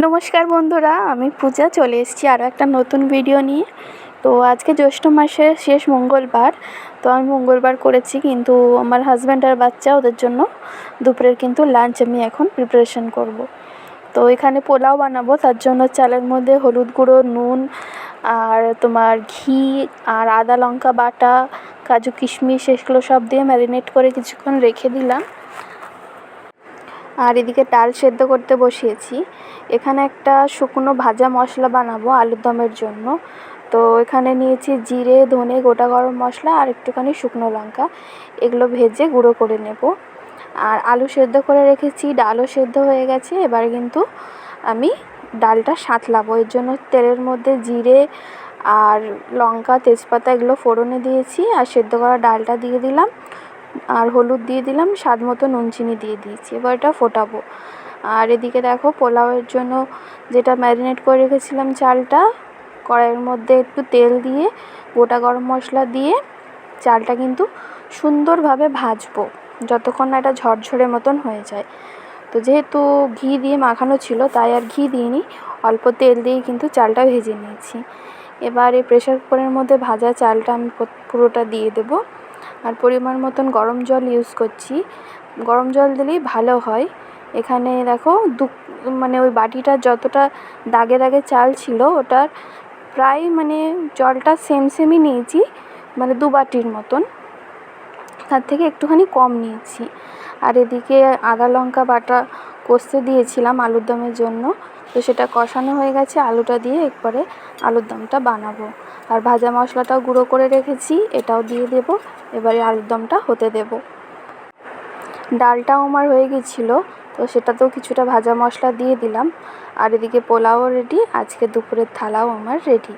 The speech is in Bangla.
নমস্কার বন্ধুরা, আমি পূজা চলে এসেছি আরও একটা নতুন ভিডিও নিয়ে। তো আজকে জ্যৈষ্ঠ মাসের শেষ মঙ্গলবার। তো আমি মঙ্গলবার করেছি, কিন্তু আমার হাজব্যান্ড আর বাচ্চা ওদের জন্য দুপুরের কিন্তু লাঞ্চ আমি এখন প্রিপারেশন করব। তো এখানে পোলাও বানাবো, তার জন্য চালের মধ্যে হলুদ গুঁড়ো, নুন আর তোমার ঘি আর আদা লঙ্কা বাটা, কাজু কিশমিশ এগুলো সব দিয়ে ম্যারিনেট করে কিছুক্ষণ রেখে দিলাম। আর এদিকে ডাল সেদ্ধ করতে বসিয়েছি। এখানে একটা শুকনো ভাজা মশলা বানাবো আলুর দমের জন্য। তো এখানে নিয়েছি জিরে, ধনে, গোটা গরম মশলা আর একটুখানি শুকনো লঙ্কা, এগুলো ভেজে গুঁড়ো করে নেব। আর আলু সেদ্ধ করে রেখেছি, ডালও সেদ্ধ হয়ে গেছে। এবার কিন্তু আমি ডালটা সাঁতলাবো। এর জন্য তেলের মধ্যে জিরে আর লঙ্কা, তেজপাতা এগুলো ফোড়নে দিয়েছি, আর সেদ্ধ করা ডালটা দিয়ে দিলাম, আর হলুদ দিয়ে দিলাম, স্বাদ মতো নুন চিনি দিয়ে দিয়েছি। এবার এটা ফোটাবো। আর এদিকে দেখো, পোলাওয়ের জন্য যেটা ম্যারিনেট করে রেখেছিলাম চালটা, কড়াইয়ের মধ্যে একটু তেল দিয়ে গোটা গরম মশলা দিয়ে চালটা কিন্তু সুন্দরভাবে ভাজবো যতক্ষণ না এটা ঝরঝরে মতন হয়ে যায়। তো যেহেতু ঘি দিয়ে মাখানো ছিল, তাই আর ঘি দিইনি, অল্প তেল দিয়েই কিন্তু চালটা ভেজে নিয়েছি। এবার এই প্রেসার কুকারের মধ্যে ভাজা চালটা আমি পুরোটা দিয়ে দেবো। আর পরিমাণ মতন গরম জল ইউজ করছি, গরম জল দিলেই ভালো হয়। এখানে দেখো মানে ওই বাটিটার যতটা দাগে দাগে চাল ছিল, ওটার প্রায় মানে জলটা সেমই নিয়েছি, মানে 2 বাটির মতন, তার থেকে একটুখানি কম নিয়েছি। আর এদিকে আদা লঙ্কা বাটা কষতে দিয়েছিলাম আলুর দমের জন্য, তো সেটা কষানো হয়ে গেছে। আলুটা দিয়ে একবারে আলুর দমটা বানাবো। আর ভাজা মশলাটাও গুঁড়ো করে রেখেছি, এটাও দিয়ে দেব। এবারে আলুর দমটা হতে দেব। ডালটাও আমার হয়ে গেছিলো, তো সেটাতেও কিছুটা ভাজা মশলা দিয়ে দিলাম। আর এদিকে পোলাও রেডি, আজকে দুপুরের থালাও আমার রেডি।